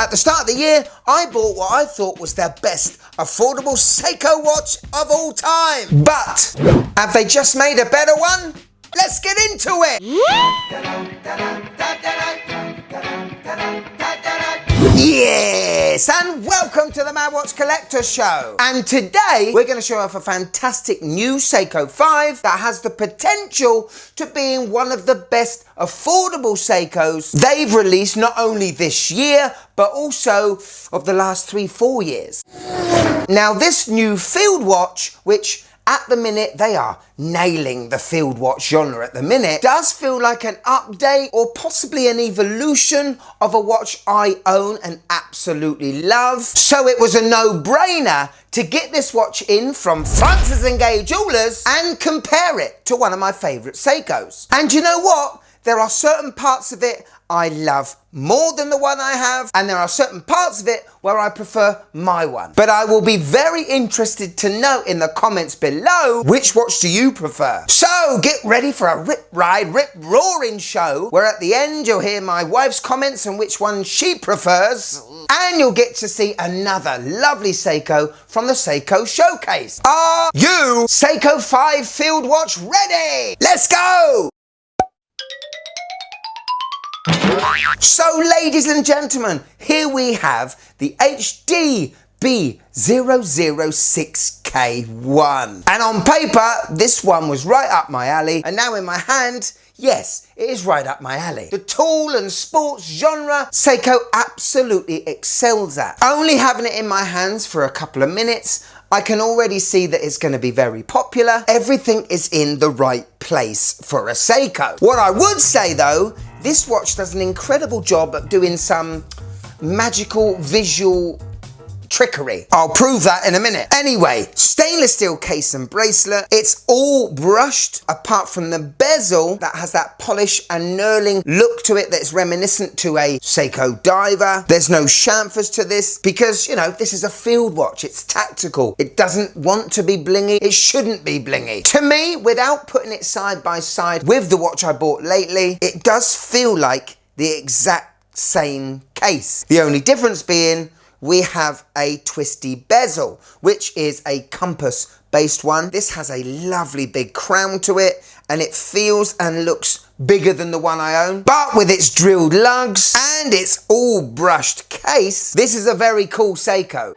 At the start of the year, I bought what I thought was their best affordable Seiko watch of all time. But have they just made a better one? Let's get into it. Yes, and welcome to the Mad Watch Collector Show. And today we're going to show off a fantastic new Seiko 5 that has the potential to being one of the best affordable Seikos they've released not only this year, but also of the last 3-4 years. Now this new field watch, which at the minute they are nailing the field watch genre at the minute, does feel like an update or possibly an evolution of a watch I own and absolutely love. So it was a no-brainer to get this watch in from Francis & Gay Jewelers and compare it to one of my favourite Seikos. And you know what? There are certain parts of it I love more than the one I have, and there are certain parts of it where I prefer my one. But I will be very interested to know in the comments below, which watch do you prefer? So get ready for a rip-roaring show, where at the end you'll hear my wife's comments on which one she prefers, and you'll get to see another lovely Seiko from the Seiko Showcase. Are you Seiko 5 Field Watch ready? Let's go! So ladies and gentlemen, here we have the HDB 006K1. And on paper, this one was right up my alley, and now in my hand, yes, it is right up my alley. The tall and sports genre, Seiko absolutely excels at. Only having it in my hands for a couple of minutes, I can already see that it's going to be very popular. Everything is in the right place for a Seiko. What I would say though, this watch does an incredible job at doing some magical visual trickery. I'll prove that in a minute. Anyway, stainless steel case and bracelet. It's all brushed apart from the bezel that has that polish and knurling look to it that's reminiscent to a Seiko diver. There's no chamfers to this because, you know, this is a field watch. It's tactical. It doesn't want to be blingy. It shouldn't be blingy. To me, without putting it side by side with the watch I bought lately, it does feel like the exact same case. The only difference being we have a twisty bezel, which is a compass based one. This has a lovely big crown to it, and it feels and looks bigger than the one I own. But with its drilled lugs and its all brushed case, this is a very cool Seiko.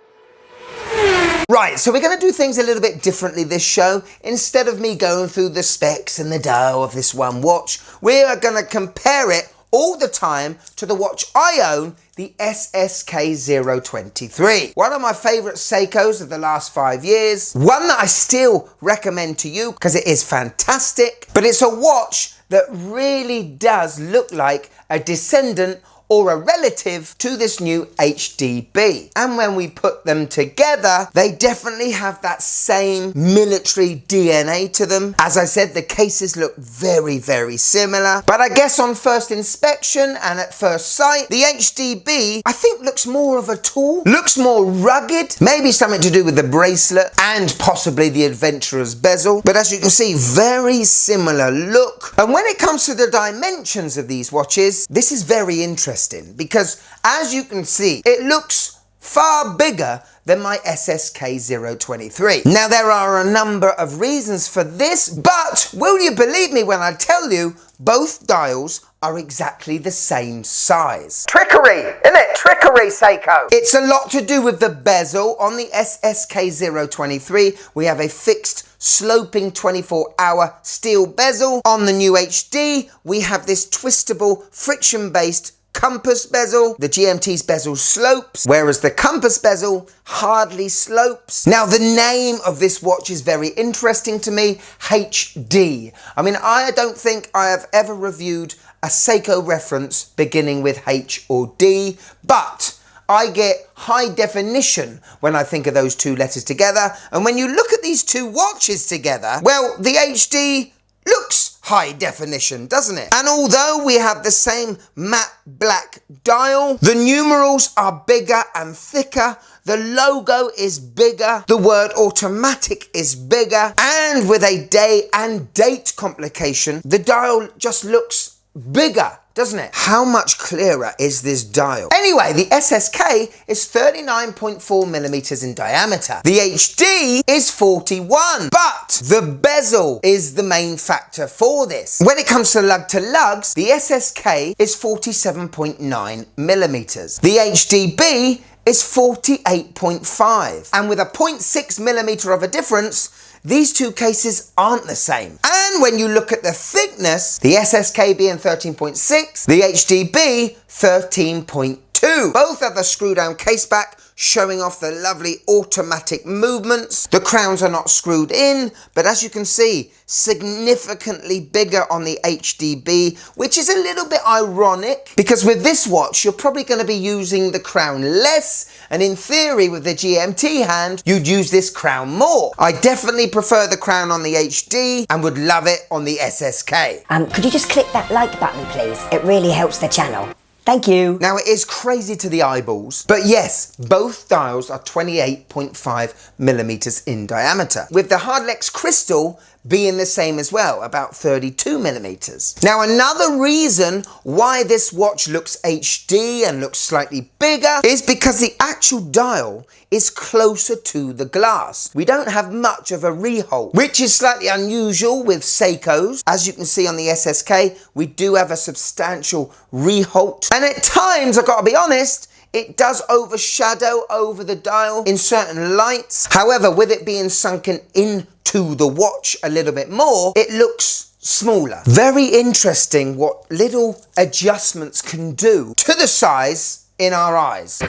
Right, so we're going to do things a little bit differently this show. Instead of me going through the specs and the dial of this one watch, we are going to compare it all the time to the watch I own, the SSK 023. One of my favourite Seikos of the last 5 years. One that I still recommend to you because it is fantastic. But it's a watch that really does look like a descendant or a relative to this new HDB. And when we put them together, they definitely have that same military DNA to them. As I said, the cases look very, very similar. But I guess on first inspection and at first sight, the HDB, I think looks more of a tool, looks more rugged, maybe something to do with the bracelet and possibly the adventurer's bezel. But as you can see, very similar look. And when it comes to the dimensions of these watches, this is very interesting because as you can see, it looks far bigger than my SSK 023. Now there are a number of reasons for this, but will you believe me when I tell you both dials are exactly the same size? Trickery, isn't it? Trickery, Seiko. It's a lot to do with the bezel. On the SSK 023, we have a fixed sloping 24-hour steel bezel. On the new HD, we have this twistable friction-based compass bezel. The GMT's bezel slopes, whereas the compass bezel hardly slopes. Now the name of this watch is very interesting to me, HD. I mean, I don't think I have ever reviewed a Seiko reference beginning with H or D, but I get high definition when I think of those two letters together. And when you look at these two watches together, well, the HD looks high definition, doesn't it? And although we have the same matte black dial, the numerals are bigger and thicker, the logo is bigger, the word automatic is bigger, and with a day and date complication, the dial just looks bigger doesn't it? How much clearer is this dial? Anyway, the SSK is 39.4 millimeters in diameter. The HD is 41, but the bezel is the main factor for this. When it comes to lug to lugs, the SSK is 47.9 millimeters. The HDB is 48.5, and with a 0.6 millimeter of a difference, these two cases aren't the same. And when you look at the thickness, the SSK being 13.6, the HDB 13.2. Both have the screw down case back, showing off the lovely automatic movements. The crowns are not screwed in, but as you can see, significantly bigger on the HDB, which is a little bit ironic because with this watch, you're probably going to be using the crown less, and in theory, with the GMT hand, you'd use this crown more. I definitely prefer the crown on the HD and would love it on the SSK. Could you just click that like button, please? It really helps the channel. Thank you. Now it is crazy to the eyeballs, but yes, both dials are 28.5 millimeters in diameter, with the Hardlex crystal being the same as well, about 32 millimeters. Now another reason why this watch looks HD and looks slightly bigger is because the actual dial is closer to the glass. We don't have much of a rehold, which is slightly unusual with Seikos. As you can see on the SSK, we do have a substantial rehold. And at times, I've got to be honest, it does overshadow over the dial in certain lights. However, with it being sunken into the watch a little bit more, it looks smaller. Very interesting what little adjustments can do to the size in our eyes.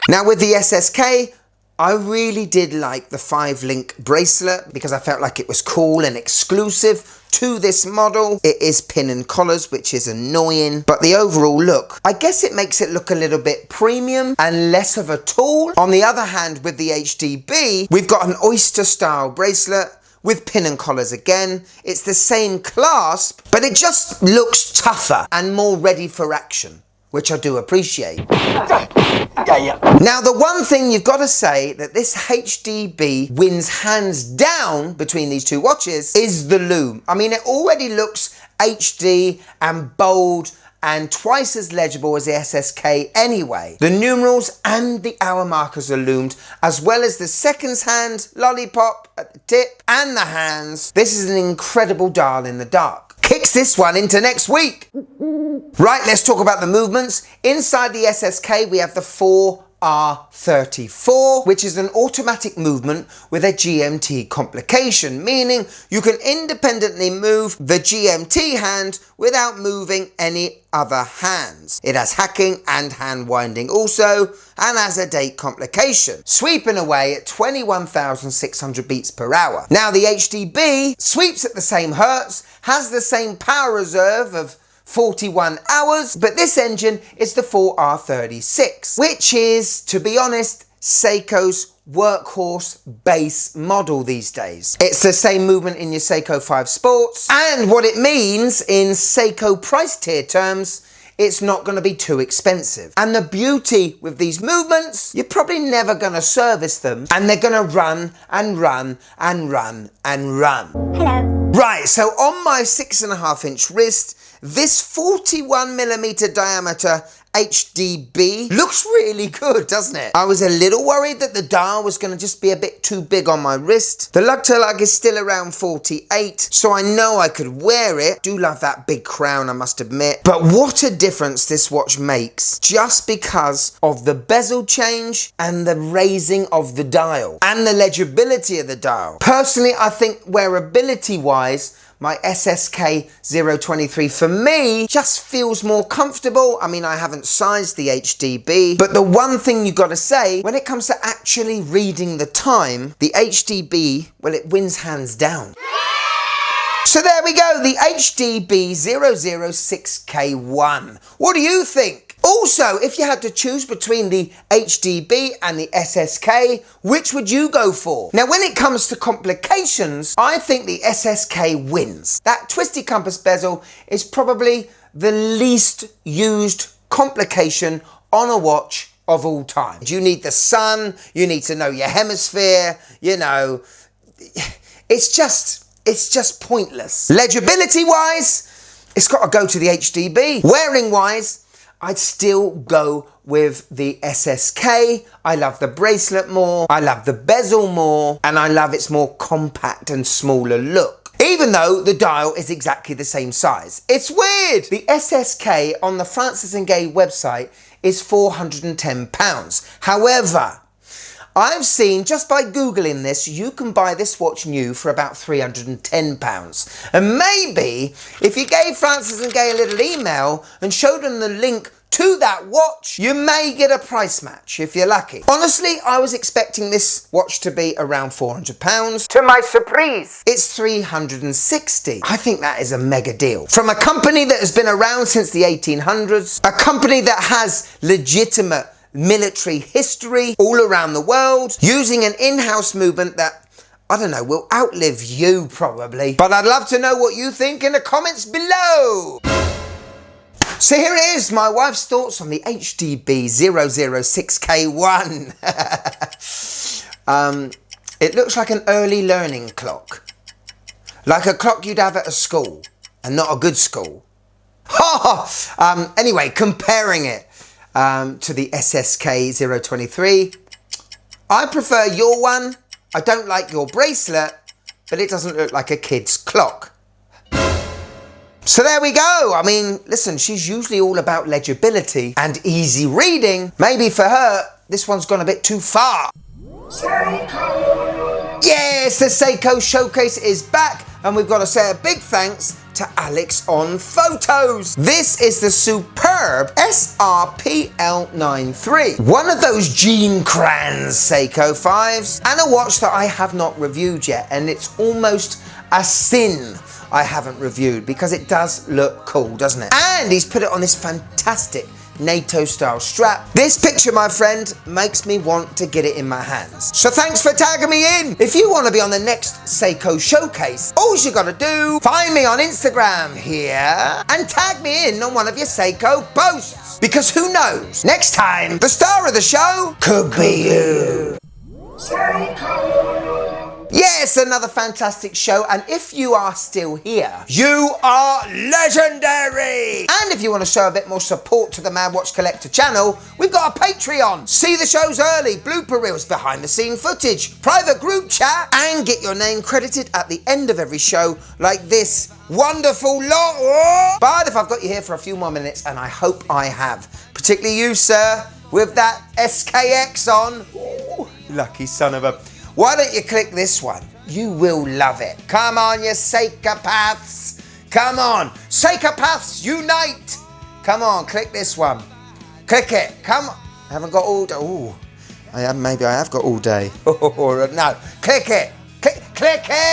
Now with the SSK, I really did like the 5-link bracelet because I felt like it was cool and exclusive to this model. It is pin and collars, which is annoying, but the overall look, I guess it makes it look a little bit premium and less of a tool. On the other hand, with the HDB, we've got an oyster style bracelet with pin and collars again. It's the same clasp, but it just looks tougher and more ready for action, which I do appreciate. Now, the one thing you've got to say that this HDB wins hands down between these two watches is the lume. I mean, it already looks HD and bold and twice as legible as the SSK anyway. The numerals and the hour markers are loomed, as well as the seconds hand lollipop at the tip and the hands. This is an incredible dial in the dark. Kicks this one into next week. Right, let's talk about the movements. Inside the SSK, we have the 4R34, which is an automatic movement with a GMT complication, meaning you can independently move the GMT hand without moving any other hands. It has hacking and hand winding also, and has a date complication, sweeping away at 21,600 beats per hour. Now the HDB sweeps at the same hertz, has the same power reserve of 41 hours, but this engine is the 4R36, which is, to be honest, Seiko's workhorse base model these days. It's the same movement in your Seiko 5 Sports, and what it means in Seiko price tier terms, it's not going to be too expensive. And the beauty with these movements, you're probably never going to service them, and they're going to run and run and run and run. Hello. Right, so on my 6.5-inch wrist, this 41mm diameter HDB looks really good, doesn't it? I was a little worried that the dial was going to just be a bit too big on my wrist. The lug to lug is still around 48, so I know I could wear it. Do love that big crown, I must admit. But what a difference this watch makes just because of the bezel change and the raising of the dial and the legibility of the dial. Personally, I think wearability-wise, my SSK 023 for me just feels more comfortable. I mean, I haven't sized the HDB, but the one thing you gotta say, when it comes to actually reading the time, the HDB, well, it wins hands down. So there we go, the HDB 006K1. What do you think? Also, if you had to choose between the HDB and the SSK, which would you go for? Now, when it comes to complications, I think the SSK wins. That twisty compass bezel is probably the least used complication on a watch of all time. You need the sun, you need to know your hemisphere, you know, it's just pointless. Legibility-wise, it's got to go to the HDB. Wearing wise, I'd still go with the SSK. I love the bracelet more, I love the bezel more, and I love its more compact and smaller look. Even though the dial is exactly the same size. It's weird! The SSK on the Francis & Gay website is £410. However, I've seen, just by Googling this, you can buy this watch new for about £310. And maybe, if you gave Francis & Gay a little email and showed them the link to that watch, you may get a price match if you're lucky. Honestly, I was expecting this watch to be around £400. To my surprise, it's £360. I think that is a mega deal. From a company that has been around since the 1800s, a company that has legitimate military history all around the world, using an in-house movement that, I don't know, will outlive you probably. But I'd love to know what you think in the comments below. So here it is, my wife's thoughts on the HDB 006K1. It looks like an early learning clock. Like a clock you'd have at a school, and not a good school. Anyway, comparing it to the SSK 023. I prefer your one. I don't like your bracelet, but it doesn't look like a kid's clock. So there we go. I mean, listen, she's usually all about legibility and easy reading. Maybe for her, this one's gone a bit too far. Seiko. Yes, the Seiko showcase is back, and we've got to say a big thanks to Alex on photos. This is the superb SRPL93. One of those Jean Kranz Seiko 5s, and a watch that I have not reviewed yet, and it's almost a sin I haven't reviewed because it does look cool, doesn't it? And he's put it on this fantastic NATO style strap. This picture, my friend, makes me want to get it in my hands. So thanks for tagging me in. If you want to be on the next Seiko showcase, all you got to do, find me on Instagram here and tag me in on one of your Seiko posts. Because who knows, next time, the star of the show could be you. Seiko. Yes, another fantastic show, and if you are still here, you are legendary! And if you want to show a bit more support to the Mad Watch Collector channel, we've got a Patreon. See the shows early, blooper reels, behind the scene footage, private group chat, and get your name credited at the end of every show, like this wonderful lot. Oh! But if I've got you here for a few more minutes, and I hope I have, particularly you, sir, with that SKX on, ooh, lucky son of a... Why don't you click this one? You will love it. Come on, you psychopaths. Come on. Psychopaths unite. Come on, click this one. Click it. Come on. I haven't got all day. Ooh, maybe I have got all day. No, click it. Click it.